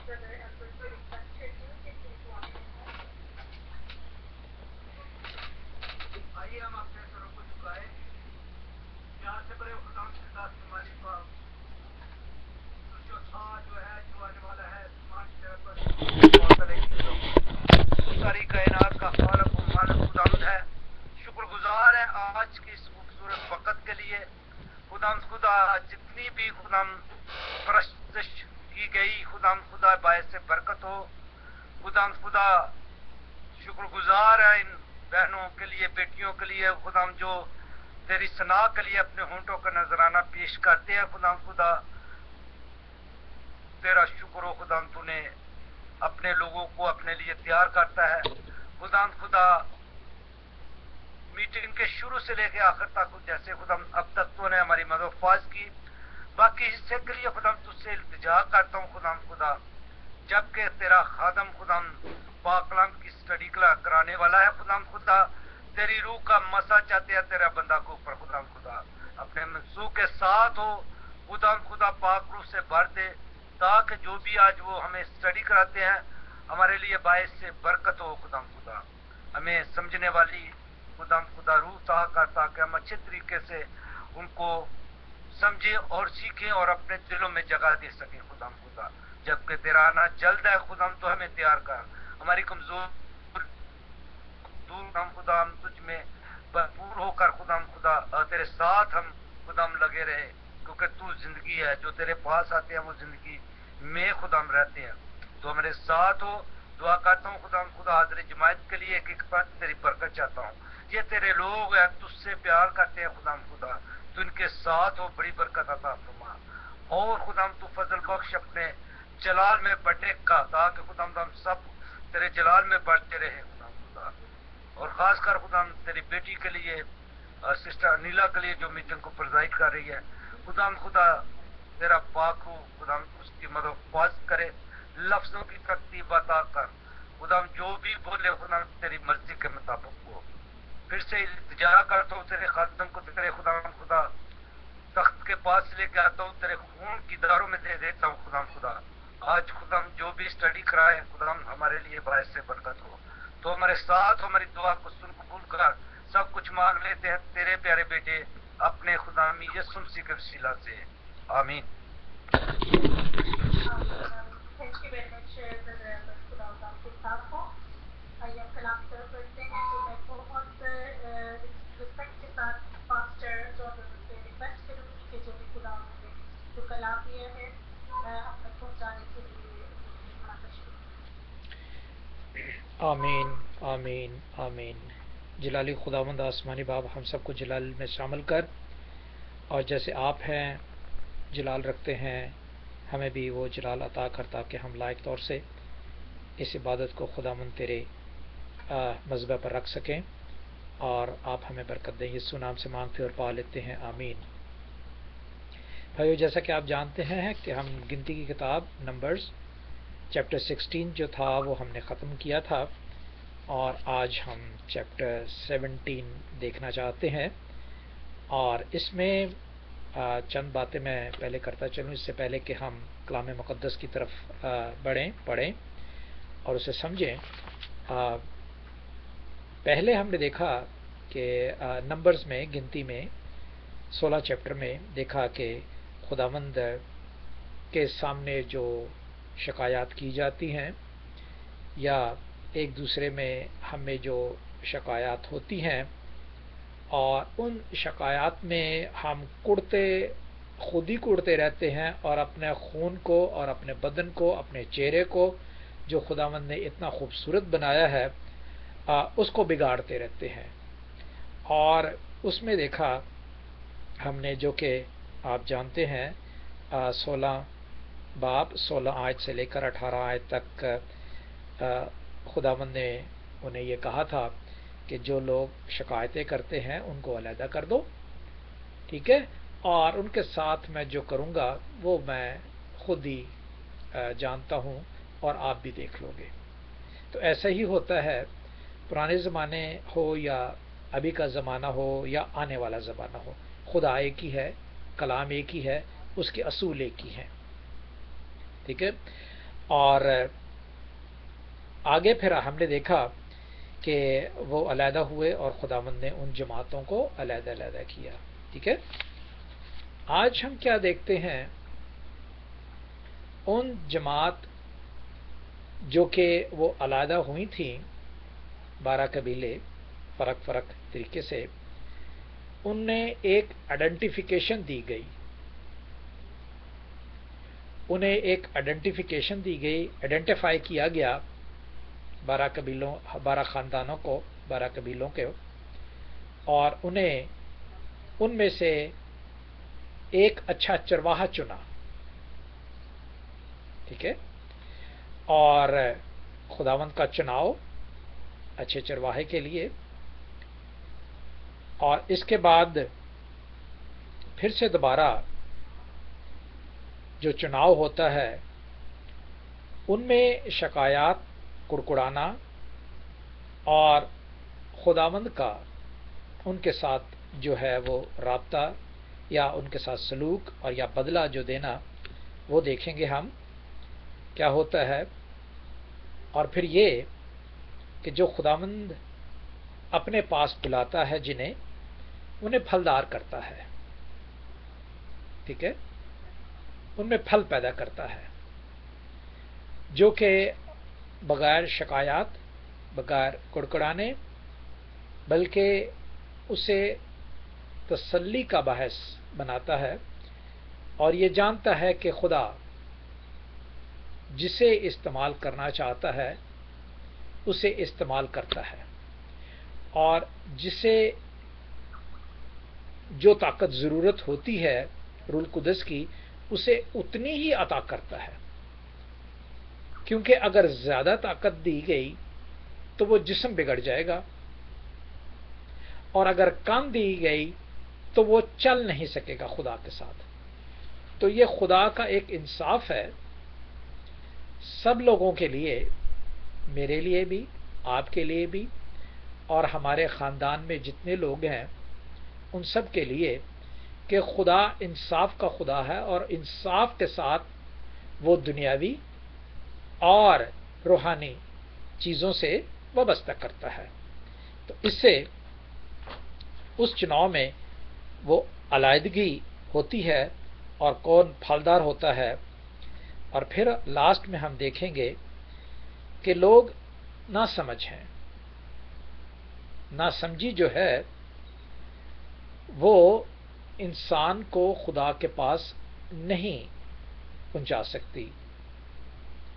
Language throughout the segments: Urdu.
آئیے ہم اپنے سروں کو جھکائے پیار سے بڑے خدا کے ساتھ ہماری پاک جو تھا جو ہے جو آنے والا ہے تمہاری طرف پر ساری کائنات کا خالق و مالک خداوند ہے. شکر گزار ہے آج کی اس خوبصورت وقت کے لیے. خدا جتنی بھی پرستش کی گئی خدا باعث برکت ہو. خدا شکر گزار ہے ان بہنوں کے لیے بیٹیوں کے لیے جو تیری ثنا کے لیے اپنے ہونٹوں کا نذرانہ پیش کرتے ہیں. خدا تیرا شکر ہو تو نے اپنے لوگوں کو اپنے لیے تیار کرتا ہے. خدا میٹنگ کے شروع سے لے کے آخر تک جیسے اب تک تو نے ہماری مدد فاز کی. باقی حصے کے لیے تجھ سے التجا کرتا ہوں خدا جبکہ تیرا خادم پاک کلام کی اسٹڈی کرانے والا ہے. خدا تیری روح کا مسا چاہتے ہیں تیرا بندہ کو اوپر خدا اپنے منسوخ کے ساتھ ہو. خدا پاک روح سے بھر دے تاکہ جو بھی آج وہ ہمیں اسٹڈی کراتے ہیں ہمارے لیے باعث سے برکت ہو. خدا ہمیں سمجھنے والی خدا روح عطا کر تاکہ ہم اچھے طریقے سے ان کو سمجھیں اور سیکھیں اور اپنے دلوں میں جگہ دے سکیں. خدا جبکہ تیرا آنا جلد ہے تو ہمیں تیار کر. ہماری کمزور دور ہم تجھ میں بھرپور ہو کر خدا تیرے ساتھ ہم لگے رہے کیونکہ تو زندگی ہے. جو تیرے پاس آتے ہیں وہ زندگی میں رہتے ہیں. تو ہمارے ساتھ ہو. دعا کرتا ہوں خدا حاضر جماعت کے لیے ایک پر تیری برکت چاہتا ہوں. یہ تیرے لوگ ہیں تجھ سے پیار کرتے ہیں. خدا تو ان کے ساتھ ہو. بڑی برکت عطا فرما اور تو فضل بخش اپنے جلال میں بڑھنے کا تاکہ ہم سب تیرے جلال میں بڑھتے رہے. خدا اور خاص کر تیری بیٹی کے لیے سسٹر انیلا کے لیے جو میٹنگ کو پرزائڈ کر رہی ہے. خدا تیرا پاک ہو. اس کی مدد فاض کرے. لفظوں کی ترتیب عطا کر. جو بھی بولے تیری مرضی کے مطابق ہو. پھر سے التجا کرتا ہوں تیرے خادم کو تیرے خدا تخت کے پاس لے کے آتا ہوں. تیرے خون کی داروں میں دے دیتا ہوں. خدا آج جو بھی اسٹڈی کرائے ہمارے لیے باعث سے برکت ہو. تو ہمارے ساتھ ہماری دعا کو سن قبول کر. سب کچھ مانگ لیتے ہیں تیرے پیارے بیٹے اپنے خدا یسوع مسیح کے وسیلہ سے. آمین. تھینک یو ویری مچ خدا آپ کے ساتھ ہو. آئیے ہم کلام کی طرف بڑھتے ہیں. تو میں بہت رسپیکٹ کے ساتھ پاسٹر جارڈن سے ریکویسٹ کروں گی کہ جو بھی خدا نے جو کلام دیا ہے ہم تک پہنچانے کے لیے آمین آمین آمین. جلالی خداوند آسمانی باپ ہم سب کو جلال میں شامل کر اور جیسے آپ ہیں جلال رکھتے ہیں ہمیں بھی وہ جلال عطا کرتا کہ ہم لائق طور سے اس عبادت کو خداوند تیرے مذبح پر رکھ سکیں اور آپ ہمیں برکت دیں. یسوع نام سے مانگتے اور پا لیتے ہیں. آمین. بھائیو جیسا کہ آپ جانتے ہیں کہ ہم گنتی کی کتاب نمبرز چیپٹر 16 جو تھا وہ ہم نے ختم کیا تھا اور آج ہم چیپٹر 17 دیکھنا چاہتے ہیں اور اس میں چند باتیں میں پہلے کرتا چلوں اس سے پہلے کہ ہم کلام مقدس کی طرف پڑھیں اور اسے سمجھیں. پہلے ہم نے دیکھا کہ نمبرز میں گنتی میں 16 چیپٹر میں دیکھا کہ خداوند کے سامنے جو شکایات کی جاتی ہیں یا ایک دوسرے میں ہمیں جو شکایات ہوتی ہیں اور ان شکایات میں ہم خود ہی کڑتے رہتے ہیں اور اپنے خون کو اور اپنے بدن کو اپنے چہرے کو جو خداوند نے اتنا خوبصورت بنایا ہے اس کو بگاڑتے رہتے ہیں. اور اس میں دیکھا ہم نے جو کہ آپ جانتے ہیں 16 آیت سے لے کر 18 آیت تک خداوند نے انہیں یہ کہا تھا کہ جو لوگ شکایتیں کرتے ہیں ان کو علیحدہ کر دو. ٹھیک ہے. اور ان کے ساتھ میں جو کروں گا وہ میں خود ہی جانتا ہوں اور آپ بھی دیکھ لو گے. تو ایسا ہی ہوتا ہے پرانے زمانے ہو یا ابھی کا زمانہ ہو یا آنے والا زمانہ ہو. خدا ایک ہی ہے. کلام ایک ہی ہے. اس کے اصول ایک ہی ہیں. ٹھیک ہے. اور آگے پھر ہم نے دیکھا کہ وہ علیحدہ ہوئے اور خداوند نے ان جماعتوں کو علیحدہ علیحدہ کیا. ٹھیک ہے. آج ہم کیا دیکھتے ہیں؟ ان جماعت جو کہ وہ علیحدہ ہوئی تھیں، 12 قبیلے فرق فرق طریقے سے، انہیں ایک آئیڈینٹیفیکیشن دی گئی. انہیں ایک آئیڈینٹیفیکیشن دی گئی، آئیڈینٹیفائی کیا گیا 12 خاندانوں کو، 12 قبیلوں کے، اور انہیں ان میں سے ایک اچھا چرواہا چنا. ٹھیک ہے. اور خداوند کا چناؤ اچھے چرواہے کے لیے. اور اس کے بعد پھر سے دوبارہ جو چناؤ ہوتا ہے ان میں شکایات، کڑکڑانا اور خداوند کا ان کے ساتھ جو ہے وہ رابطہ یا ان کے ساتھ سلوک اور یا بدلہ جو دینا، وہ دیکھیں گے ہم کیا ہوتا ہے. اور پھر یہ کہ جو خداوند اپنے پاس بلاتا ہے جنہیں، انہیں پھلدار کرتا ہے. ٹھیک ہے. ان میں پھل پیدا کرتا ہے جو کہ بغیر شکایات، بغیر کڑکڑانے، بلکہ اسے تسلی کا باعث بناتا ہے، اور یہ جانتا ہے کہ خدا جسے استعمال کرنا چاہتا ہے اسے استعمال کرتا ہے، اور جسے جو طاقت ضرورت ہوتی ہے روح القدس کی، اسے اتنی ہی عطا کرتا ہے. کیونکہ اگر زیادہ طاقت دی گئی تو وہ جسم بگڑ جائے گا، اور اگر کم دی گئی تو وہ چل نہیں سکے گا خدا کے ساتھ. تو یہ خدا کا ایک انصاف ہے سب لوگوں کے لیے، میرے لیے بھی، آپ کے لیے بھی، اور ہمارے خاندان میں جتنے لوگ ہیں ان سب کے لیے، کہ خدا انصاف کا خدا ہے، اور انصاف کے ساتھ وہ دنیاوی اور روحانی چیزوں سے وابستہ کرتا ہے. تو اس سے اس چناؤ میں وہ علیحدگی ہوتی ہے اور کون پھلدار ہوتا ہے. اور پھر لاسٹ میں ہم دیکھیں گے کہ لوگ ناسمجھ ہیں. ناسمجھی جو ہے وہ انسان کو خدا کے پاس نہیں پہنچا سکتی.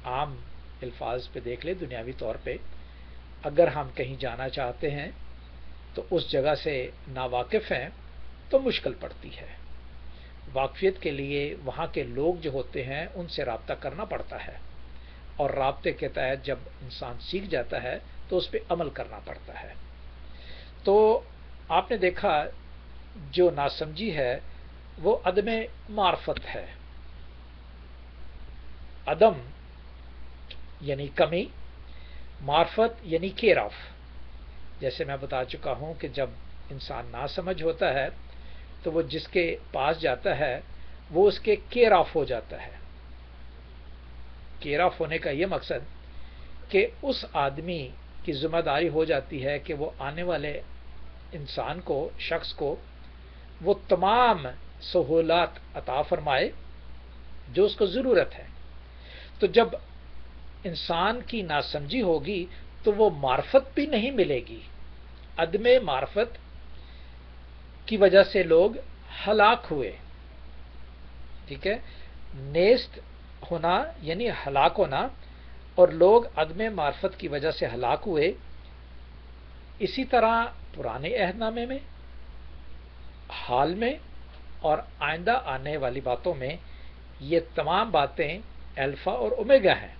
عام الفاظ پہ دیکھ لیں، دنیاوی طور پہ اگر ہم کہیں جانا چاہتے ہیں تو اس جگہ سے ناواقف ہیں تو مشکل پڑتی ہے. واقفیت کے لیے وہاں کے لوگ جو ہوتے ہیں ان سے رابطہ کرنا پڑتا ہے، اور رابطے کے تحت جب انسان سیکھ جاتا ہے تو اس پہ عمل کرنا پڑتا ہے. تو آپ نے دیکھا جو ناسمجھی ہے وہ عدم معرفت ہے. عدم یعنی کمی، معرفت یعنی کیئر آف. جیسے میں بتا چکا ہوں کہ جب انسان ناسمجھ ہوتا ہے تو وہ جس کے پاس جاتا ہے وہ اس کے کیئر آف ہو جاتا ہے. کیئر آف ہونے کا یہ مقصد کہ اس آدمی کی ذمہ داری ہو جاتی ہے کہ وہ آنے والے انسان کو، شخص کو، وہ تمام سہولات عطا فرمائے جو اس کو ضرورت ہے. تو جب انسان کی ناسمجھی ہوگی تو وہ معرفت بھی نہیں ملے گی. عدم معرفت کی وجہ سے لوگ ہلاک ہوئے. ٹھیک ہے. نیست ہونا یعنی ہلاک ہونا، اور لوگ عدم معرفت کی وجہ سے ہلاک ہوئے. اسی طرح پرانے عہد نامے میں، حال میں، اور آئندہ آنے والی باتوں میں یہ تمام باتیں الفا اور اومیگا ہیں،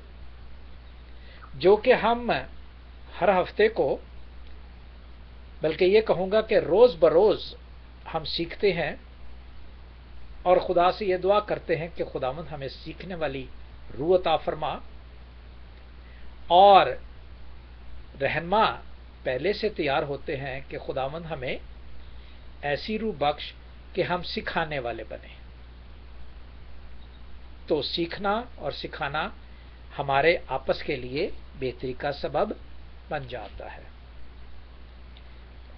جو کہ ہم ہر ہفتے کو، بلکہ یہ کہوں گا کہ روز بروز ہم سیکھتے ہیں، اور خدا سے یہ دعا کرتے ہیں کہ خداوند ہمیں سیکھنے والی روح عطا فرما، اور رہنما پہلے سے تیار ہوتے ہیں کہ خداوند ہمیں ایسی روح بخش کہ ہم سکھانے والے بنیں. تو سیکھنا اور سکھانا ہمارے آپس کے لیے بہتری کا سبب بن جاتا ہے۔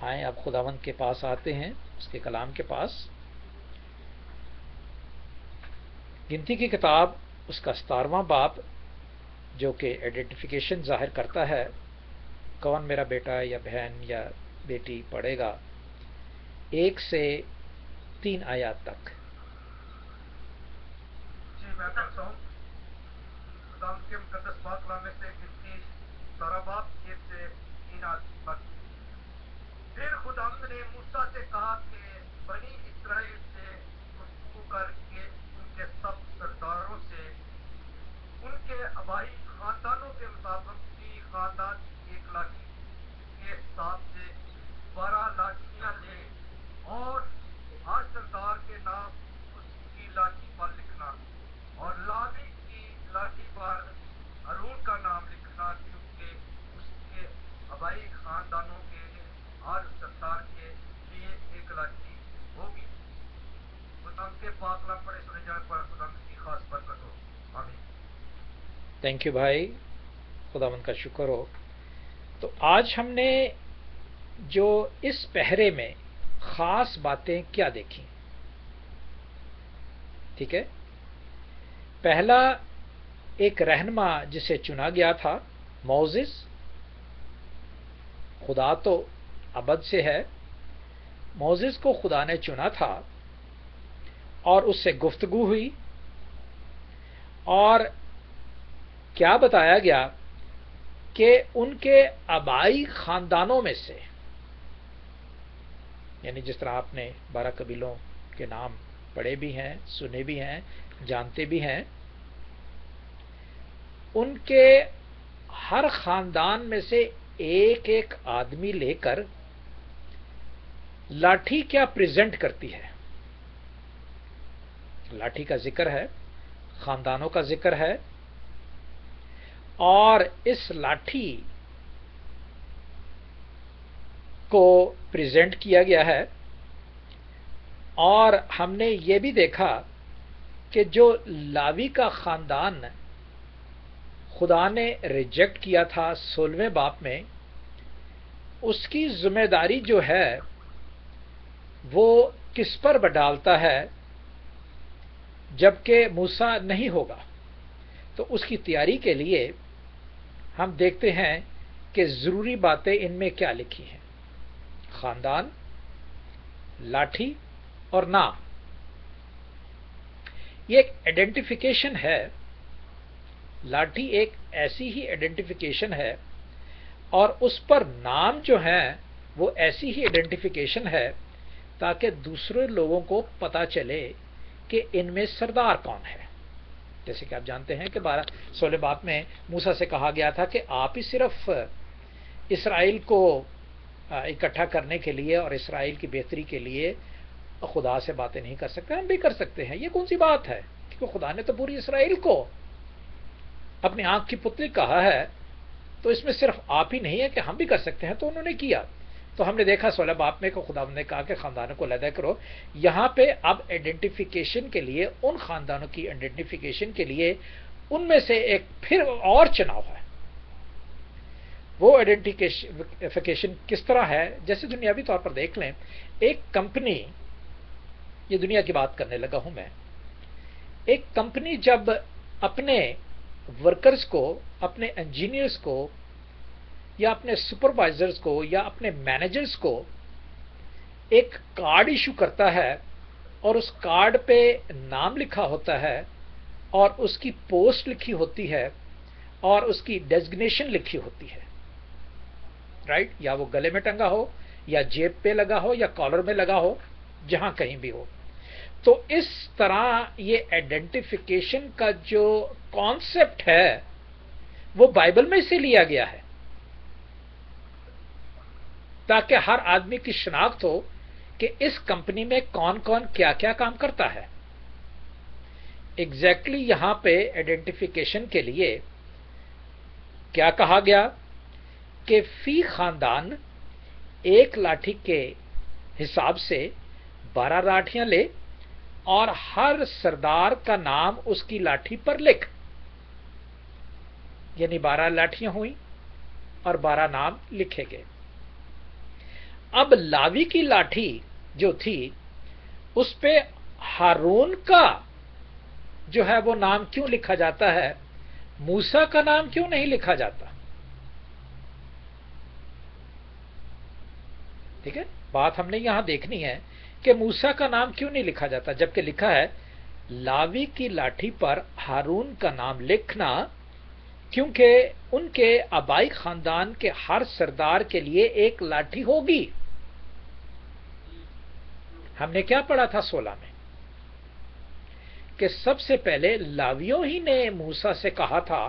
آئیں اب خداوند کے پاس آتے ہیں، اس کے کلام کے پاس۔ گنتی کی کتاب اس کا 17واں باب جو کہ آئیڈینٹیفیکیشن ظاہر کرتا ہے، کون میرا بیٹا یا بہن یا بیٹی پڑھے گا 1 سے 3 آیات تک۔ جی میں پڑھتا ہوں۔ خدا کے مقدس پاک کلام میں سے گنتی 17 باب 1 سے 3 آیات تک۔ پھر خدا نے موسیٰ سے کہا کہ بنی اسرائیل سے گفتگو کر کے ان کے سب سرداروں سے ان کے آبائی خاندانوں کے مطابق فی خاندان 1 لاٹھی کے حساب سے 12 لاٹھیاں لے اور ہر سردار کے نام اس کی لاٹھی پر لکھنا، اور لاوی کی لاٹھی پر ہارون کا نام لکھنا، کیونکہ اس کے آبائی خاندانوں کے ہر سردار کے لیے 1 لاٹھی ہوگی۔ خدا کے پاک کلام پڑھے سنے جانے پر خدا کی خاص برکت ہو، آمین۔ تھینک یو بھائی، خداوند کا شکر ہو۔ تو آج ہم نے جو اس پہرے میں خاص باتیں کیا دیکھیں، ٹھیک ہے؟ پہلا ایک رہنما جسے چنا گیا تھا، موسیٰ۔ خدا تو ابد سے ہے، موسیٰ کو خدا نے چنا تھا اور اس سے گفتگو ہوئی، اور کیا بتایا گیا کہ ان کے آبائی خاندانوں میں سے، یعنی جس طرح آپ نے 12 قبیلوں کے نام پڑھے بھی ہیں، سنے بھی ہیں، جانتے بھی ہیں، ان کے ہر خاندان میں سے ایک ایک آدمی لے کر لاٹھی کیا پریزنٹ کرتی ہے۔ لاٹھی کا ذکر ہے، خاندانوں کا ذکر ہے، اور اس لاٹھی کو پریزنٹ کیا گیا ہے۔ اور ہم نے یہ بھی دیکھا کہ جو لاوی کا خاندان خدا نے ریجیکٹ کیا تھا 16ویں باب میں، اس کی ذمہ داری جو ہے وہ کس پر ڈالتا ہے، جبکہ موسیٰ نہیں ہوگا۔ تو اس کی تیاری کے لیے ہم دیکھتے ہیں کہ ضروری باتیں ان میں کیا لکھی ہیں: خاندان، لاٹھی اور نام۔ یہ ایک آئیڈینٹیفیکیشن ہے، لاٹھی ایک ایسی ہی آئیڈینٹیفیکیشن ہے، اور اس پر نام جو ہیں وہ ایسی ہی آئیڈینٹیفیکیشن ہے تاکہ دوسرے لوگوں کو پتا چلے کہ ان میں سردار کون ہے۔ جیسے کہ آپ جانتے ہیں کہ 16 باب میں موسیٰ سے کہا گیا تھا کہ آپ ہی صرف اسرائیل کو اکٹھا کرنے کے لیے اور اسرائیل کی بہتری کے لیے خدا سے باتیں نہیں کر سکتے، ہم بھی کر سکتے ہیں۔ یہ کون سی بات ہے؟ کیونکہ خدا نے تو پوری اسرائیل کو اپنی آنکھ کی پتلی کہا ہے، تو اس میں صرف آپ ہی نہیں ہے کہ ہم بھی کر سکتے ہیں، تو انہوں نے کیا۔ تو ہم نے دیکھا 16 باب میں کہ خدا نے کہا کہ خاندانوں کو علیحدہ کرو۔ یہاں پہ اب آئیڈینٹیفیکیشن کے لیے، ان خاندانوں کی آئیڈینٹیفیکیشن کے لیے ان میں سے ایک پھر اور چناؤ ہے۔ وہ آئیڈینٹیفیکیشن کس طرح ہے؟ جیسے دنیاوی طور پر دیکھ لیں، ایک کمپنی، یہ دنیا کی بات کرنے لگا ہوں میں، ایک کمپنی جب اپنے ورکرز کو، اپنے انجینئرز کو، یا اپنے سپروائزرز کو، یا اپنے مینیجرز کو ایک کارڈ ایشو کرتا ہے، اور اس کارڈ پہ نام لکھا ہوتا ہے، اور اس کی پوسٹ لکھی ہوتی ہے، اور اس کی ڈیزگنیشن لکھی ہوتی ہے، رائٹ؟ یا وہ گلے میں ٹنگا ہو، یا جیب پہ لگا ہو، یا کالر میں لگا ہو، جہاں کہیں بھی ہو۔ تو اس طرح یہ آئیڈینٹیفیکیشن کا جو کانسیپٹ ہے وہ بائبل میں سے لیا گیا ہے، تاکہ ہر آدمی کی شناخت ہو کہ اس کمپنی میں کون کون کیا کیا کام کرتا ہے۔ ایگزیکٹلی یہاں پہ آئیڈینٹیفیکیشن کے لیے کیا کہا گیا کہ فی خاندان 1 لاٹھی کے حساب سے 12 لاٹھیاں لے، اور ہر سردار کا نام اس کی لاٹھی پر لکھ۔ یعنی 12 لاٹھیاں ہوئیں اور 12 نام لکھے گئے۔ اب لاوی کی لاٹھی جو تھی اس پہ ہارون کا جو ہے وہ نام کیوں لکھا جاتا ہے، موسیٰ کا نام کیوں نہیں لکھا جاتا؟ ٹھیک ہے، بات ہم نے یہاں دیکھنی ہے کہ موسیٰ کا نام کیوں نہیں لکھا جاتا، جبکہ لکھا ہے لاوی کی لاٹھی پر ہارون کا نام لکھنا، کیونکہ ان کے آبائی خاندان کے ہر سردار کے لیے ایک لاٹھی ہوگی۔ ہم نے کیا پڑھا تھا 16 میں کہ سب سے پہلے لاویوں ہی نے موسیٰ سے کہا تھا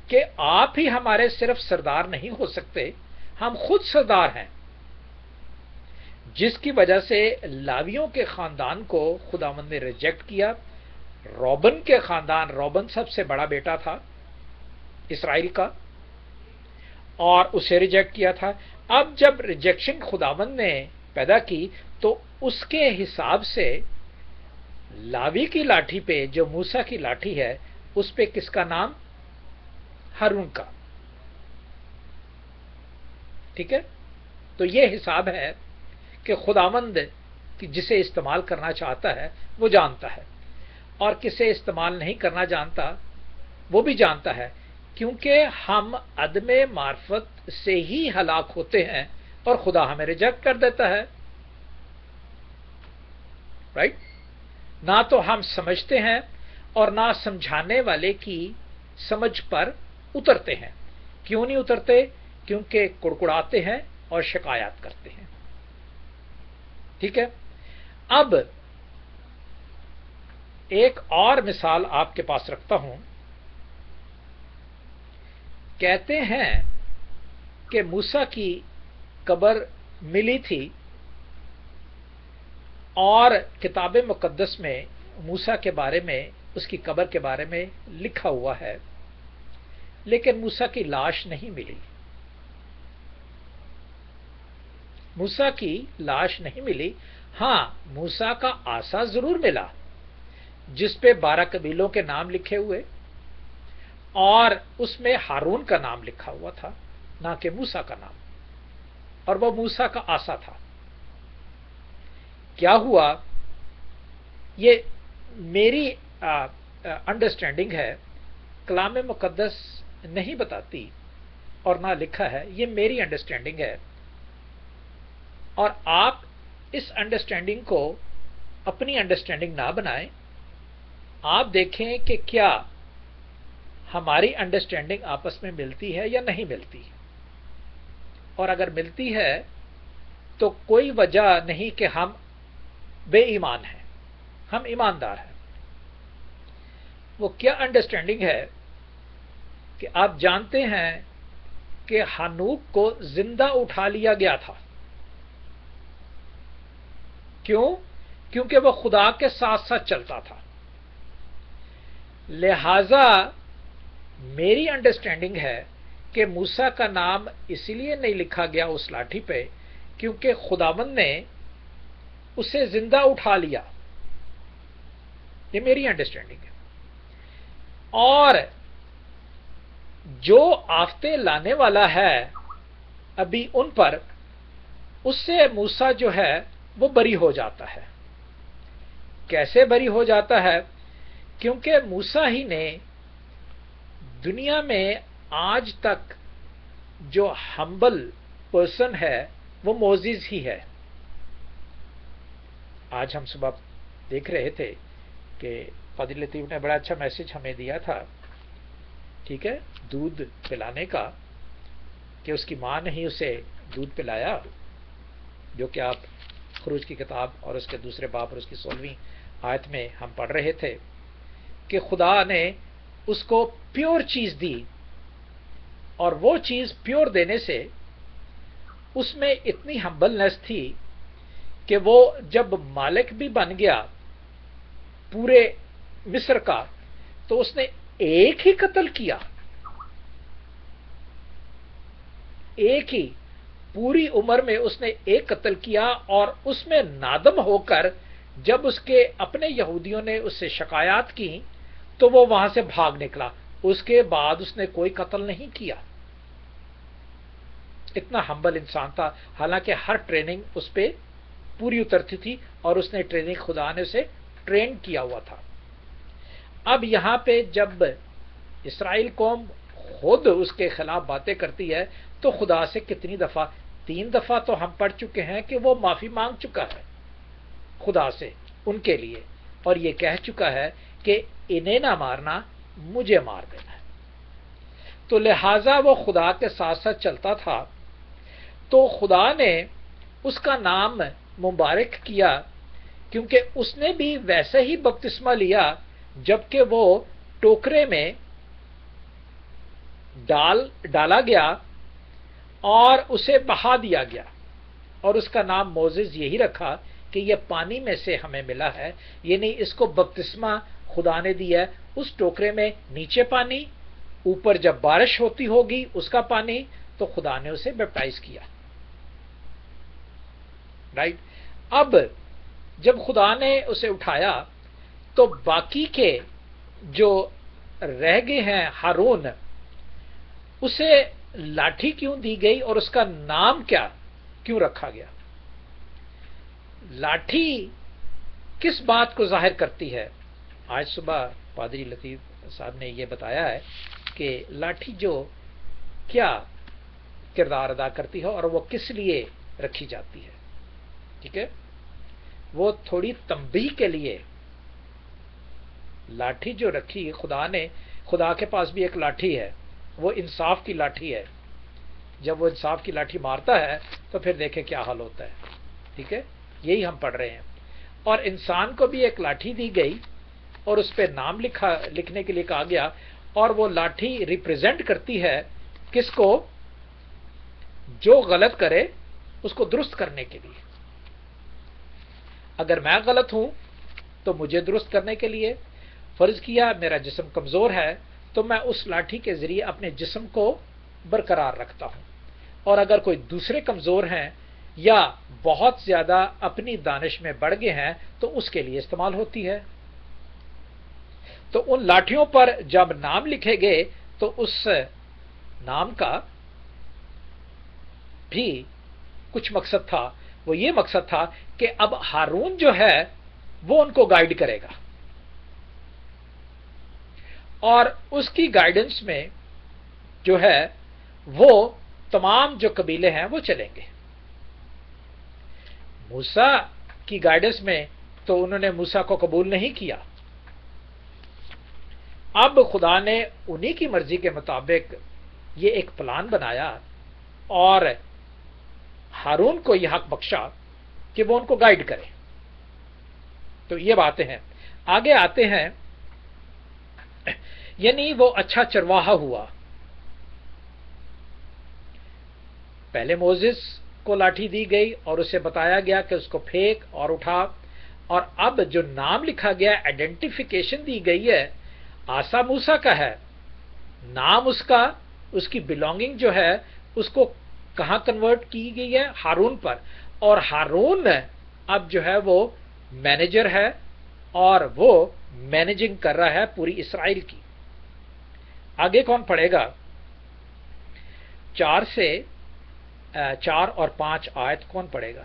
کہ آپ ہی ہمارے صرف سردار نہیں ہو سکتے، ہم خود سردار ہیں، جس کی وجہ سے لاویوں کے خاندان کو خداوند نے ریجیکٹ کیا۔ روبن کے خاندان، روبن سب سے بڑا بیٹا تھا اسرائیل کا، اور اسے ریجیکٹ کیا تھا۔ اب جب ریجیکشن خداوند نے پیدا کی تو اس کے حساب سے لاوی کی لاٹھی پہ جو موسیٰ کی لاٹھی ہے اس پہ کس کا نام؟ ہارون کا۔ ٹھیک ہے، تو یہ حساب ہے کہ خداوند جسے استعمال کرنا چاہتا ہے وہ جانتا ہے، اور کسے استعمال نہیں کرنا جانتا وہ بھی جانتا ہے، کیونکہ ہم عدم معرفت سے ہی ہلاک ہوتے ہیں اور خدا ہمیں ریجیکٹ کر دیتا ہے۔ رائٹ؟ نہ تو ہم سمجھتے ہیں اور نہ سمجھانے والے کی سمجھ پر اترتے ہیں۔ کیوں نہیں اترتے؟ کیونکہ کڑکڑاتے ہیں اور شکایات کرتے ہیں۔ ٹھیک ہے، اب ایک اور مثال آپ کے پاس رکھتا ہوں۔ کہتے ہیں کہ موسیٰ کی قبر ملی تھی، اور کتاب مقدس میں موسیٰ کے بارے میں، اس کی قبر کے بارے میں لکھا ہوا ہے، لیکن موسیٰ کی لاش نہیں ملی۔ موسیٰ کی لاش نہیں ملی، ہاں موسیٰ کا عصا ضرور ملا جس پہ 12 قبیلوں کے نام لکھے ہوئے، اور اس میں ہارون کا نام لکھا ہوا تھا، نہ کہ موسیٰ کا نام، اور وہ موسیٰ کا عصا تھا۔ کیا ہوا؟ یہ میری انڈرسٹینڈنگ ہے، کلام مقدس نہیں بتاتی اور نہ لکھا ہے، یہ میری انڈرسٹینڈنگ ہے، اور آپ اس انڈرسٹینڈنگ کو اپنی انڈرسٹینڈنگ نہ بنائیں۔ آپ دیکھیں کہ کیا ہماری انڈرسٹینڈنگ آپس میں ملتی ہے یا نہیں ملتی، اور اگر ملتی ہے تو کوئی وجہ نہیں کہ ہم بے ایمان ہیں، ہم ایماندار ہیں۔ وہ کیا انڈرسٹینڈنگ ہے کہ آپ جانتے ہیں کہ ہنوک کو زندہ اٹھا لیا گیا تھا۔ کیوں؟ کیونکہ وہ خدا کے ساتھ ساتھ چلتا تھا۔ لہذا میری انڈرسٹینڈنگ ہے کہ موسیٰ کا نام اسی لیے نہیں لکھا گیا اس لاٹھی پہ کیونکہ خداوند نے اسے زندہ اٹھا لیا۔ یہ میری انڈرسٹینڈنگ ہے۔ اور جو آفتیں لانے والا ہے ابھی ان پر، اس سے موسیٰ جو ہے وہ بری ہو جاتا ہے۔ کیسے بری ہو جاتا ہے؟ کیونکہ موسیٰ ہی نے دنیا میں آج تک جو ہمبل پرسن ہے وہ موزیز ہی ہے۔ آج ہم صبح دیکھ رہے تھے کہ فاضل لطیف نے بڑا اچھا میسج ہمیں دیا تھا، ٹھیک ہے، دودھ پلانے کا، کہ اس کی ماں نے ہی اسے دودھ پلایا، جو کہ آپ خروج کی کتاب اور اس کے دوسرے باب اور اس کی 16ویں آیت میں ہم پڑھ رہے تھے کہ خدا نے اس کو پیور چیز دی، اور وہ چیز پیور دینے سے اس میں اتنی ہمبلنس تھی کہ وہ جب مالک بھی بن گیا پورے مصر کا تو اس نے ایک ہی قتل کیا، ایک ہی، پوری عمر میں اس نے ایک قتل کیا، اور اس میں نادم ہو کر جب اس کے اپنے یہودیوں نے اس سے شکایات کی تو وہ وہاں سے بھاگ نکلا، اس کے بعد اس نے کوئی قتل نہیں کیا. اتنا ہمبل انسان تھا، حالانکہ ہر ٹریننگ اس پہ پوری اترتی تھی اور اس نے ٹریننگ خدا نے اسے ٹرین کیا ہوا تھا. اب یہاں پہ جب اسرائیل قوم خود اس کے خلاف باتیں کرتی ہے تو خدا سے کتنی دفعہ، 3 دفعہ تو ہم پڑھ چکے ہیں کہ وہ معافی مانگ چکا ہے خدا سے ان کے لیے، اور یہ کہہ چکا ہے کہ انہیں نہ مارنا، مجھے مار دینا ہے. تو لہٰذا وہ خدا کے ساتھ ساتھ چلتا تھا، تو خدا نے اس کا نام مبارک کیا، کیونکہ اس نے بھی ویسے ہی بپتسمہ لیا جبکہ وہ ٹوکرے میں ڈالا گیا اور اسے بہا دیا گیا، اور اس کا نام موزز یہی رکھا کہ یہ پانی میں سے ہمیں ملا ہے، یعنی اس کو بپتسمہ خدا نے دیا ہے. اس ٹوکرے میں نیچے پانی، اوپر جب بارش ہوتی ہوگی اس کا پانی، تو خدا نے اسے بیپٹائز کیا. رائٹ. اب جب خدا نے اسے اٹھایا تو باقی کے جو رہ گئے ہیں ہارون، اسے لاٹھی کیوں دی گئی اور اس کا نام کیوں رکھا گیا؟ لاٹھی کس بات کو ظاہر کرتی ہے؟ آج صبح پادری لطیف صاحب نے یہ بتایا ہے کہ لاٹھی جو کیا کردار ادا کرتی ہے اور وہ کس لیے رکھی جاتی ہے. ٹھیک ہے، وہ تھوڑی تنبیہ کے لیے لاٹھی جو رکھی خدا نے. خدا کے پاس بھی ایک لاٹھی ہے، وہ انصاف کی لاٹھی ہے. جب وہ انصاف کی لاٹھی مارتا ہے تو پھر دیکھیں کیا حال ہوتا ہے. ٹھیک ہے، یہی ہم پڑھ رہے ہیں. اور انسان کو بھی ایک لاٹھی دی گئی اور اس پہ نام لکھنے کے لیے کہا گیا، اور وہ لاٹھی ریپریزنٹ کرتی ہے کس کو؟ جو غلط کرے اس کو درست کرنے کے لیے. اگر میں غلط ہوں تو مجھے درست کرنے کے لیے. فرض کیا میرا جسم کمزور ہے تو میں اس لاٹھی کے ذریعے اپنے جسم کو برقرار رکھتا ہوں، اور اگر کوئی دوسرے کمزور ہیں یا بہت زیادہ اپنی دانش میں بڑھ گئے ہیں تو اس کے لیے استعمال ہوتی ہے. تو ان لاٹھیوں پر جب نام لکھے گئے تو اس نام کا بھی کچھ مقصد تھا. وہ یہ مقصد تھا کہ اب ہارون جو ہے وہ ان کو گائیڈ کرے گا، اور اس کی گائیڈنس میں جو ہے وہ تمام جو قبیلے ہیں وہ چلیں گے. موسیٰ کی گائیڈنس میں تو انہوں نے موسیٰ کو قبول نہیں کیا. اب خدا نے انہی کی مرضی کے مطابق یہ ایک پلان بنایا اور ہارون کو یہ حق بخشا کہ وہ ان کو گائیڈ کرے. تو یہ باتیں ہیں. آگے آتے ہیں، یعنی وہ اچھا چرواہا ہوا. پہلے موزس کو لاٹھی دی گئی اور اسے بتایا گیا کہ اس کو پھینک اور اٹھا، اور اب جو نام لکھا گیا، آئیڈینٹیفیکیشن دی گئی ہے، آسا موسیٰ کا ہے نام، اس کی بلونگنگ جو ہے اس کو کہاں کنورٹ کی گئی ہے؟ ہارون پر. اور ہارون اب جو ہے وہ مینیجر ہے اور وہ مینیجنگ کر رہا ہے پوری اسرائیل کی. آگے کون پڑھے گا؟ 4 اور 5 آیت کون پڑھے گا؟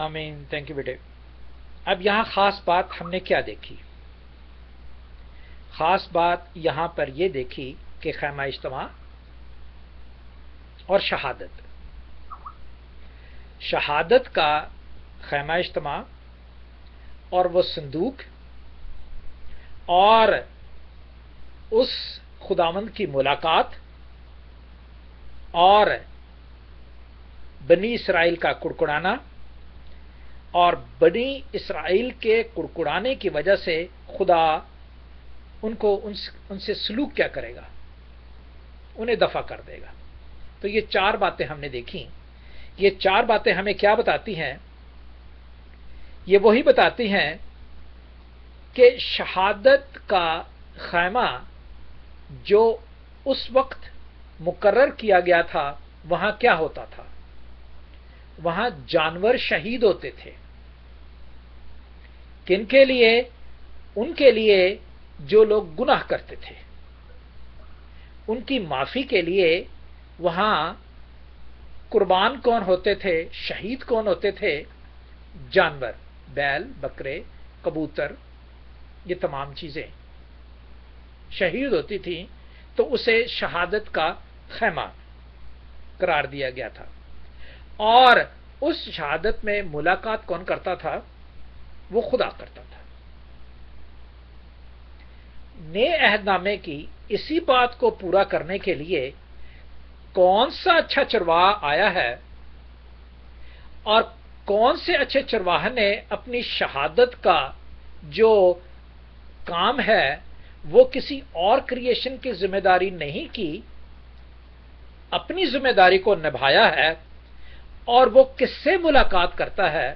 آمین. تھینک یو بیٹے. اب یہاں خاص بات ہم نے کیا دیکھی؟ خاص بات یہاں پر یہ دیکھی کہ خیمہ اجتماع اور شہادت کا خیمہ اجتماع اور وہ صندوق اور اس خداوند کی ملاقات اور بنی اسرائیل کا کڑکڑانا اور بنی اسرائیل کے کڑکڑانے کی وجہ سے خدا ان سے سلوک کیا کرے گا؟ انہیں دفع کر دے گا۔ تو یہ چار باتیں ہم نے دیکھی۔ یہ چار باتیں ہمیں کیا بتاتی ہیں؟ یہ وہی بتاتی ہیں کہ شہادت کا خیمہ جو اس وقت مقرر کیا گیا تھا وہاں کیا ہوتا تھا؟ وہاں جانور شہید ہوتے تھے۔ کن کے لیے؟ ان کے لیے جو لوگ گناہ کرتے تھے، ان کی معافی کے لیے وہاں قربان کون ہوتے تھے؟ شہید کون ہوتے تھے؟ جانور، بیل، بکرے، کبوتر، یہ تمام چیزیں شہید ہوتی تھیں، تو اسے شہادت کا خیمہ قرار دیا گیا تھا۔ اور اس شہادت میں ملاقات کون کرتا تھا؟ وہ خدا کرتا تھا۔ نئے عہد نامے کی اسی بات کو پورا کرنے کے لیے کون سا اچھا چرواہا آیا ہے، اور کون سے اچھے چرواہے نے اپنی شہادت کا جو کام ہے وہ کسی اور کریشن کی ذمہ داری نہیں کی، اپنی ذمہ داری کو نبھایا ہے۔ اور وہ کس سے ملاقات کرتا ہے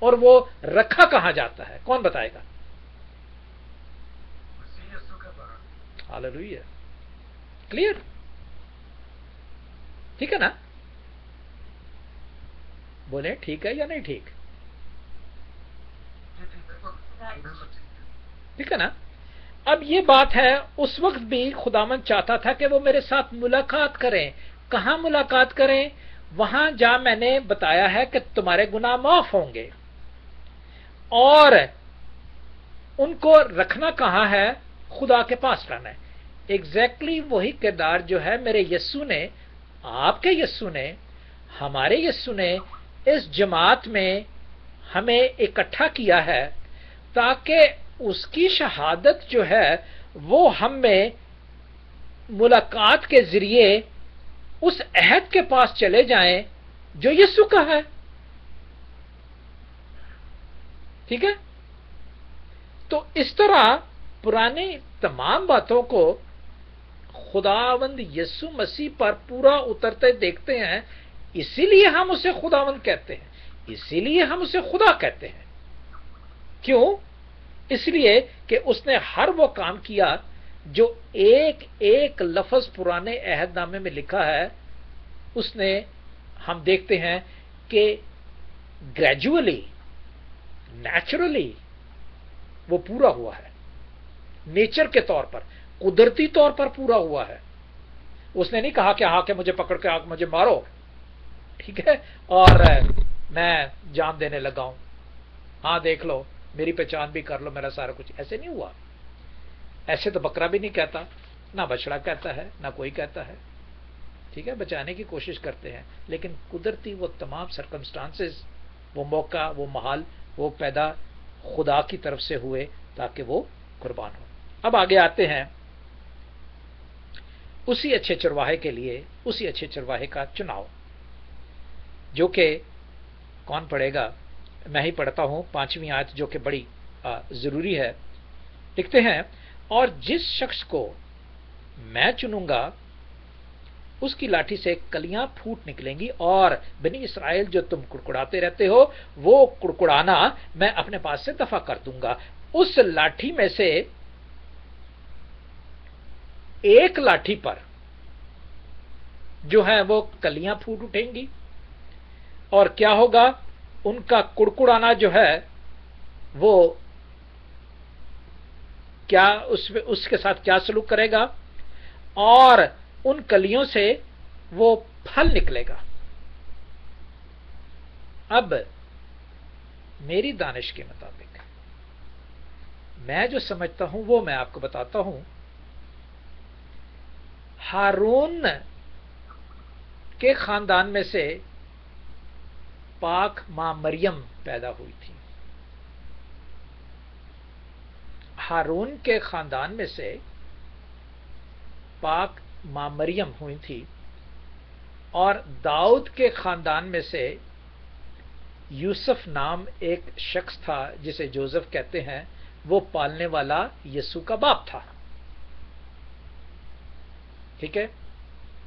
اور وہ رکھا کہاں جاتا ہے؟ کون بتائے گا؟ ہاللیلویا، کلیئر؟ ٹھیک ہے نا؟ بولیں ٹھیک ہے یا نہیں ٹھیک؟ ٹھیک ہے نا؟ اب یہ بات ہے، اس وقت بھی خداوند چاہتا تھا کہ وہ میرے ساتھ ملاقات کریں۔ کہاں ملاقات کریں؟ وہاں جہاں میں نے بتایا ہے کہ تمہارے گناہ معاف ہوں گے۔ اور ان کو رکھنا کہاں ہے؟ خدا کے پاس لانا ہے۔ ایگزیکٹلی وہی کردار جو ہے میرے یسوع نے، آپ کے یسوع نے، ہمارے یسوع نے اس جماعت میں ہمیں اکٹھا کیا ہے تاکہ اس کی شہادت جو ہے وہ ہم میں ملاقات کے ذریعے اس عہد کے پاس چلے جائیں جو یسوع کا ہے۔ ٹھیک ہے؟ تو اس طرح پرانی تمام باتوں کو خداوند یسوع مسیح پر پورا اترتے دیکھتے ہیں، اسی لیے ہم اسے خداوند کہتے ہیں، اسی لیے ہم اسے خدا کہتے ہیں۔ کیوں؟ اس لیے کہ اس نے ہر وہ کام کیا جو ایک ایک لفظ پرانے عہد نامے میں لکھا ہے، اس نے، ہم دیکھتے ہیں کہ گریجولی، نیچرلی وہ پورا ہوا ہے، نیچر کے طور پر، قدرتی طور پر پورا ہوا ہے۔ اس نے نہیں کہا کہ ہاں کہ مجھے پکڑ کے مجھے مارو، ٹھیک ہے، اور میں جان دینے لگا ہوں، ہاں دیکھ لو میری پہچان بھی کر لو، میرا سارا کچھ۔ ایسے نہیں ہوا۔ ایسے تو بکرا بھی نہیں کہتا، نہ بچڑا کہتا ہے، نہ کوئی کہتا ہے، ٹھیک ہے، بچانے کی کوشش کرتے ہیں، لیکن قدرتی وہ تمام سرکمسٹانسز، وہ موقع، وہ محال، وہ پیدا خدا کی طرف سے ہوئے تاکہ وہ قربان ہو۔ اب آگے آتے ہیں اسی اچھے چرواہے کے لیے، اسی اچھے چرواہے کا چناؤ، جو کہ کون پڑھے گا؟ میں ہی پڑھتا ہوں 5ویں آیت جو کہ بڑی ضروری ہے۔ لکھتے ہیں، اور جس شخص کو میں چنوں گا اس کی لاٹھی سے کلیاں پھوٹ نکلیں گی، اور بنی اسرائیل جو تم کڑکڑاتے رہتے ہو وہ کڑکڑانا میں اپنے پاس سے دفع کر دوں گا۔ اس لاٹھی میں سے ایک لاٹھی پر جو ہے وہ کلیاں پھوٹ اٹھیں گی، اور کیا ہوگا؟ ان کا کڑکڑانا جو ہے وہ کیا، اس کے ساتھ کیا سلوک کرے گا؟ اور ان کلیوں سے وہ پھل نکلے گا۔ اب میری دانش کے مطابق میں جو سمجھتا ہوں وہ میں آپ کو بتاتا ہوں۔ ہارون کے خاندان میں سے پاک ماں مریم پیدا ہوئی تھی۔ ہارون کے خاندان میں سے پاک ماں مریم ہوئی تھی، اور داؤد کے خاندان میں سے یوسف نام ایک شخص تھا جسے جوزف کہتے ہیں، وہ پالنے والا یسوع کا باپ تھا. ٹھیک ہے،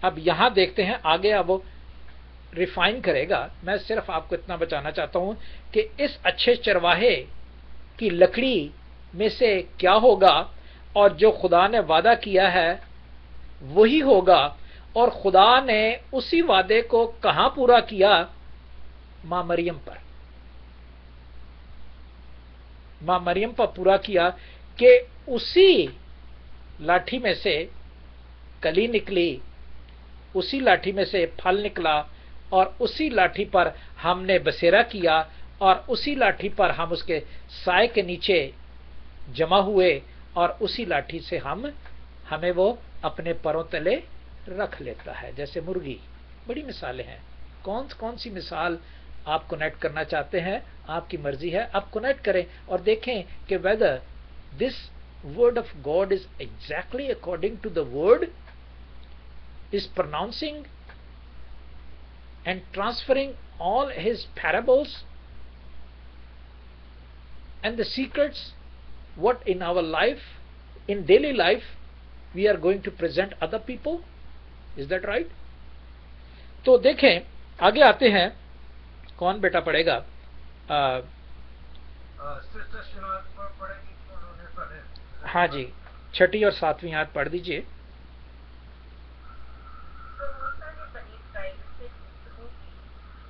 اب یہاں دیکھتے ہیں آگے. اب وہ ریفائن کرے گا. میں صرف آپ کو اتنا بچانا چاہتا ہوں کہ اس اچھے چرواہے کی لکڑی میں سے کیا ہوگا، اور جو خدا نے وعدہ کیا ہے وہی ہوگا. اور خدا نے اسی وعدے کو کہاں پورا کیا؟ ماں مریم پر. ماں مریم پر پورا کیا کہ اسی لاٹھی میں سے کلی نکلی، اسی لاٹھی میں سے پھل نکلا، اور اسی لاٹھی پر ہم نے بسیرا کیا، اور اسی لاٹھی پر ہم اس کے سائے کے نیچے جمع ہوئے، اور اسی لاٹھی سے ہمیں وہ اپنے پروں تلے رکھ لیتا ہے جیسے مرغی. بڑی مثالیں ہیں. کون سی مثال آپ کنیکٹ کرنا چاہتے ہیں آپ کی مرضی ہے، آپ کنیکٹ کریں اور دیکھیں کہ whether this word of God is exactly according to the word, is pronouncing and transferring all his parables and the secrets what in our life, in daily life we are going to present other people. Is that right? تو دیکھیں آگے آتے ہیں. کون بیٹا پڑھے گا؟ ہاں جی، 6 اور 7 آیت پڑھ دیجئے.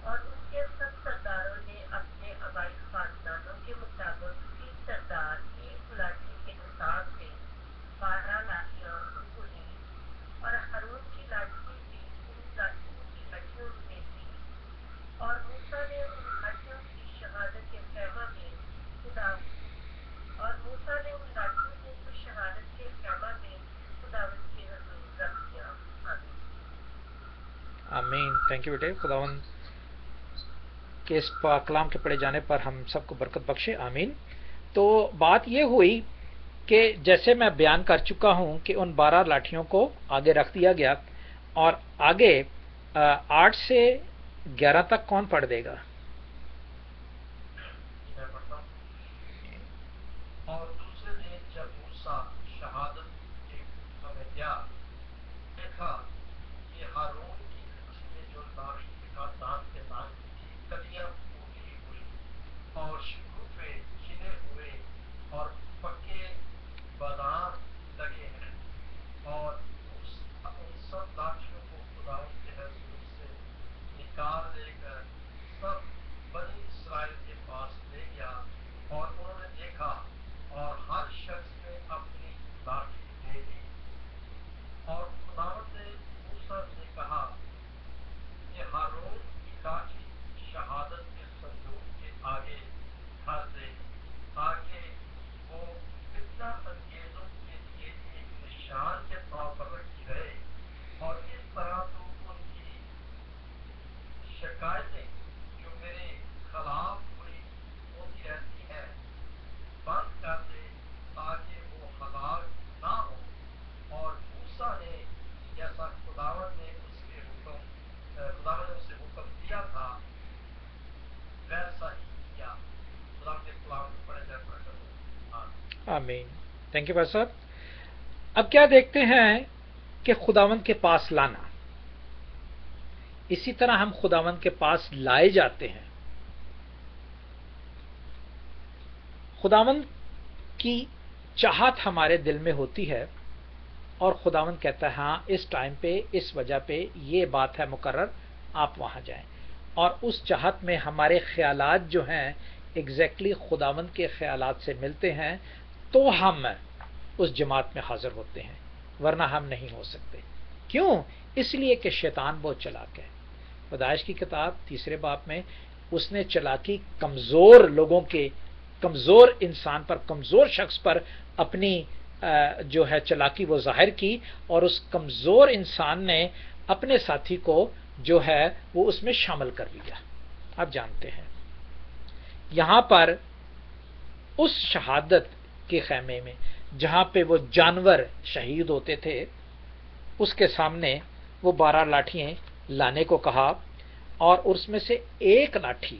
اور ان کے سب سرداروں نے اپنے آبائی خاندانوں کے مطابق 30 سردار ایک لاٹھی کے حساب سے 12 لاٹھیاں ان کو دی، اور ہارون کی لاٹھی بھی ان لاٹھیوں میں تھی. اور موسیٰ نے ان لاٹھیوں کی شہادت کے خیمہ میں خداوند کے حضور رکھ دیا. آمین. تھینک یو بیٹے. خداوند کے اس پاک کلام کے پڑھے جانے پر ہم سب کو برکت بخشے. آمین. تو بات یہ ہوئی کہ جیسے میں بیان کر چکا ہوں کہ ان 12 لاٹھیوں کو آگے رکھ دیا گیا، اور آگے 8 سے 11 تک کون پڑھ دے گا؟ اور دوسرے دن جب موسیٰ شہادت کے ہمیں دیا، دیکھا کہ ہارون کی اس میں جو لاٹھی خاندان کے نام کی کلیاں پوری ہوئی، اور شگوفے کھلے ہوئے، اور پکے بادام لگے ہیں، اور ان سب لاٹھیوں کو خداوند کے حضور سے نکال لے کر سب بنی اسرائیل کے پاس لے گیا. اور انہوں نے دیکھا اور ہر شخص نے اپنی لاٹھی دے دی. اور خداوند نے موسیٰ سے کہا کہ ہارون کی لاٹھی شہادت کے صندوق کے آگے دھر دے، تاکہ وہ فتنہ انگیزوں کے لیے ایک نشان کے طور پر رکھی رہے. اور اس طرح تو ان کی شکایتیں جو میرے خلاف ہوئی ہوتی رہتی ہیں بند کر دے، تاکہ وہ ہلاک نہ ہو. اور موسیٰ نے جیسا خداوند نے اسے حکم دیا تھا ویسا ہی کیا. خدا کے کلام کو پڑھے جائے برکت. آمین. تھینک یو بھائی صاحب. اب کیا دیکھتے ہیں کہ خداوند کے پاس لانا. اسی طرح ہم خداوند کے پاس لائے جاتے ہیں. خداوند کی چاہت ہمارے دل میں ہوتی ہے، اور خداوند کہتا ہے ہاں اس ٹائم پہ اس وجہ پہ یہ بات ہے مقرر، آپ وہاں جائیں. اور اس چاہت میں ہمارے خیالات جو ہیں ایگزیکٹلی خداوند کے خیالات سے ملتے ہیں، تو ہم اس جماعت میں حاضر ہوتے ہیں، ورنہ ہم نہیں ہو سکتے. کیوں؟ اس لیے کہ شیطان بہت چلاک ہے. پیدائش کی کتاب 3 باب میں اس نے چلاکی کمزور لوگوں کے، کمزور انسان پر، کمزور شخص پر اپنی جو ہے چلاکی وہ ظاہر کی، اور اس کمزور انسان نے اپنے ساتھی کو جو ہے وہ اس میں شامل کر لیا. آپ جانتے ہیں یہاں پر اس شہادت کے خیمے میں جہاں پہ وہ جانور شہید ہوتے تھے، اس کے سامنے وہ 12 لاٹھیاں لانے کو کہا، اور اس میں سے ایک لاٹھی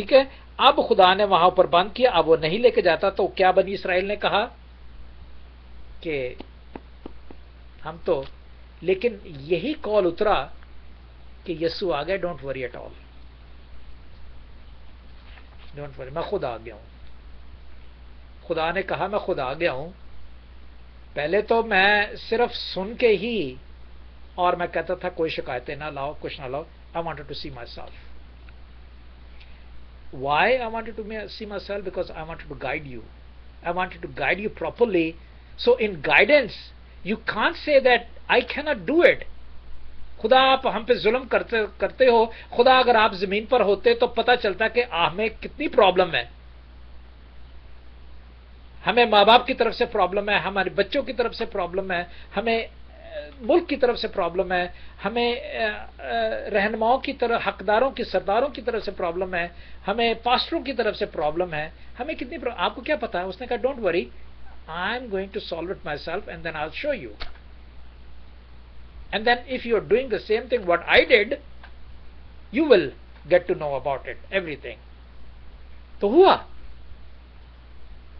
ٹھیک ہے. اب خدا نے وہاں پر بند کیا, اب وہ نہیں لے کے جاتا. تو کیا بنی اسرائیل نے کہا کہ ہم تو, لیکن یہی کال اترا کہ یسوع آ گئے, don't worry at all, don't worry, میں خود آ گیا ہوں. خدا نے کہا میں خود آ گیا ہوں. پہلے تو میں صرف سن کے ہی, اور میں کہتا تھا کوئی شکایتیں نہ لاؤ, کچھ نہ لاؤ. I wanted to see myself. Why I wanted to see myself? Because I wanted to guide you. I wanted to guide you properly. So in guidance, you can't say that I cannot do it. خدا آپ ہم پہ ظلم کرتے ہو. خدا اگر آپ زمین پر ہوتے تو پتہ چلتا کہ ہمیں کتنی پرابلم ہے. ہمیں ماں باپ کی طرف سے پرابلم ہے, ہمارے بچوں کی طرف سے پرابلم ہے, ہمیں ملک کی طرف سے پرابلم ہے, ہمیں رہنماؤں کی طرف, حقداروں کی, سرداروں کی طرف سے پرابلم ہے, ہمیں پاسٹروں کی طرف سے پرابلم ہے. ہمیں کتنی آپ کو کیا پتا ہے؟ اس نے کہا don't worry, I am going to solve it myself and then I will show you. And then if you are doing the same thing what I did, you will get to know about it everything. تو ہوا,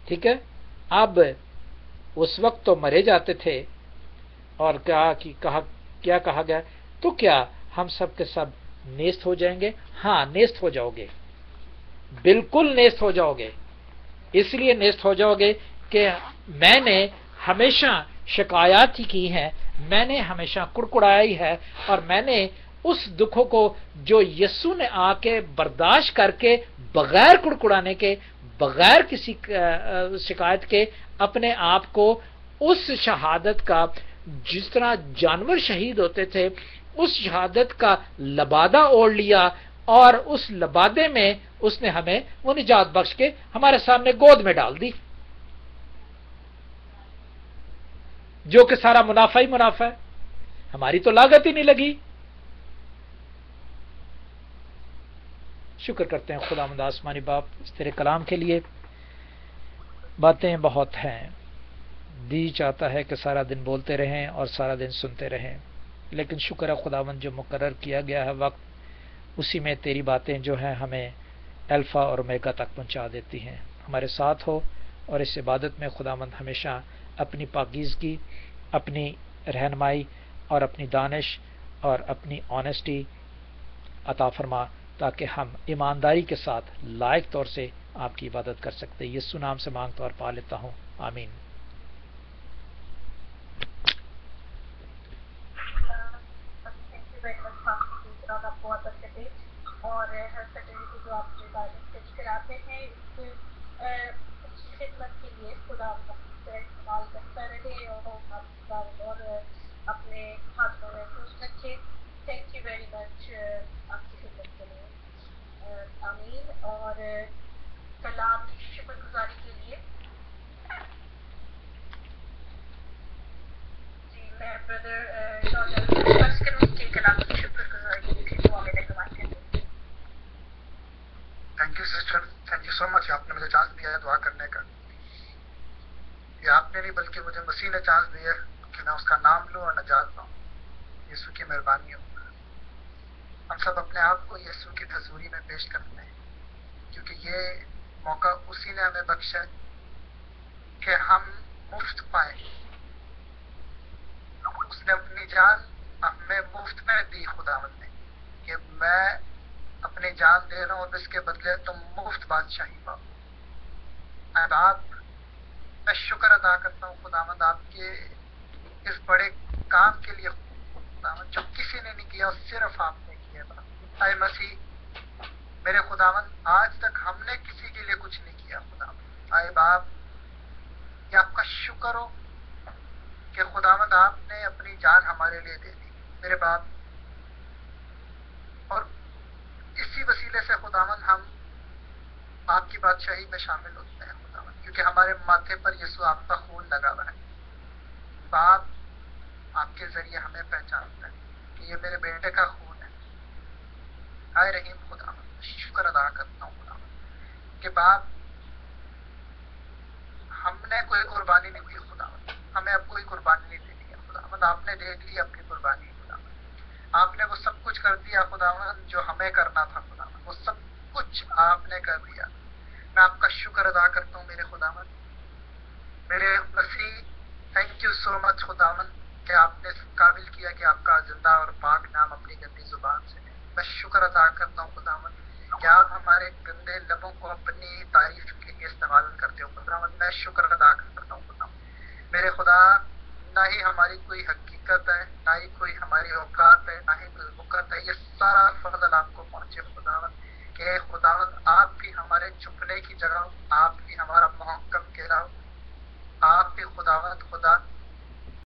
ٹھیک ہے. اب اس وقت تو مرے جاتے تھے, اور کیا کہا گیا, تو کیا ہم سب کے سب نیست ہو جائیں گے؟ ہاں, نیست ہو جاؤ گے, بالکل نیست ہو جاؤ گے. اس لیے نیست ہو جاؤ گے کہ میں نے ہمیشہ شکایات ہی کی ہیں, میں نے ہمیشہ کڑکڑائی ہے, اور میں نے اس دکھوں کو جو یسوع نے آ کے برداشت کر کے, بغیر کڑکڑانے کے, بغیر کسی شکایت کے, اپنے آپ کو اس شہادت کا, جس طرح جانور شہید ہوتے تھے, اس شہادت کا لبادہ اوڑھ لیا, اور اس لبادے میں اس نے ہمیں وہ نجات بخش کے ہمارے سامنے گود میں ڈال دی, جو کہ سارا منافع ہی منافع ہے. ہماری تو لاگت ہی نہیں لگی. شکر کرتے ہیں خداوند آسمانی باپ اس تیرے کلام کے لیے. باتیں بہت ہیں, دی چاہتا ہے کہ سارا دن بولتے رہیں اور سارا دن سنتے رہیں, لیکن شکر ہے خداوند جو مقرر کیا گیا ہے وقت, اسی میں تیری باتیں جو ہیں ہمیں الفا اور اومیگا تک پہنچا دیتی ہیں. ہمارے ساتھ ہو, اور اس عبادت میں خداوند ہمیشہ اپنی پاکیزگی, اپنی رہنمائی, اور اپنی دانش, اور اپنی آنیسٹی عطا فرما, تاکہ ہم ایمانداری کے ساتھ لائق طور سے آپ کی عبادت کر سکتے. یسوع نام سے مانگتا اور پا لیتا ہوں, آمین. بہت اچھے تھے, اور ہر سیٹرڈے کو جو آپ گائیڈنس پیش کراتے ہیں, اس خدمت کے لیے خدا سے استعمال کرتا رہے, اور اپنے ہاتھوں میں خوش رکھے. تھینک یو ویری مچ آپ کی خدمت کے لیے, آمین. اور کل آپ کی شکر گزاری کے لیے جی میں بردر فرض کروں کہ کل آپ کی شکر گزاری کے لیے دعا میں رہنمائی کریں. Thank you sister, thank you so much. آپ نے مجھے چانس دیا ہے دعا کرنے کا. یہ آپ نے نہیں بلکہ مجھے مسیح نے چانس دیا کہ میں اس کا نام لوں اور نجات پاؤں. یسوع کی مہربانی ہو. ہم سب اپنے آپ کو یسوع کی حضوری میں پیش کرتے ہیں, کیونکہ یہ موقع اسی نے ہمیں بخشا کہ ہم مفت پائیں. اس نے اپنی جان ہمیں مفت میں دی خداوند نے, کہ میں اپنی جان دے رہا ہوں اور اس کے بدلے تم مفت بادشاہی پاؤ. اب آپ, میں شکر ادا کرتا ہوں خداوند آپ کے اس بڑے کام کے لیے خداوند, جو کسی نے نہیں کیا, صرف آپ نے کیا. اے مسیح میرے خداوند, آج تک ہم نے کسی کے لیے کچھ نہیں کیا خداوند. اے باپ, یہ آپ کا شکر ہو کہ خداوند آپ نے اپنی جان ہمارے لیے دے دی میرے باپ. اور اسی وسیلے سے خداوند ہم آپ کی بادشاہی میں شامل ہوتے ہیں خداوند, کیونکہ ہمارے ماتھے پر یسوع آپ کا خون لگا ہوا ہے. باپ آپ کے ذریعے ہمیں پہچانتا ہے کہ یہ میرے بیٹے کا خون ہے. اے رحیم خداوند, شکر ادا کرتا ہوں خداوند کہ باپ ہم نے کوئی قربانی نہیں دی خداوند, ہمیں اب کوئی قربانی نہیں دینی ہے خداوند. آپ نے دے دی اپنی قربانی خداوند. آپ نے وہ سب کچھ کر دیا خداوند جو ہمیں کرنا تھا خداوند, وہ سب کچھ آپ نے کر دیا. میں آپ کا شکر ادا کرتا ہوں میرے خداوند. میرے مسیح تھینک یو سو مچ خداوند کہ آپ نے اس قابل کیا کہ آپ کا زندہ اور پاک نام اپنی گندی زبان سے لے. میں شکر ادا کرتا ہوں خداوند کہ آپ ہمارے گندے لبوں کو اپنی تعریف کے لیے استعمال کرتے ہو خداوند. میں شکر ادا کرتا ہوں خداوند. میرے خدا نہ ہی ہماری کوئی حقیقت ہے، نہ ہی کوئی ہماری اوقات ہے، نہ ہی کوئی وقت ہے. یہ سارا فضل آپ کو پہنچے خداوند کہ خداوند آپ بھی ہمارے چھپنے کی جگہ ہو، آپ بھی ہمارا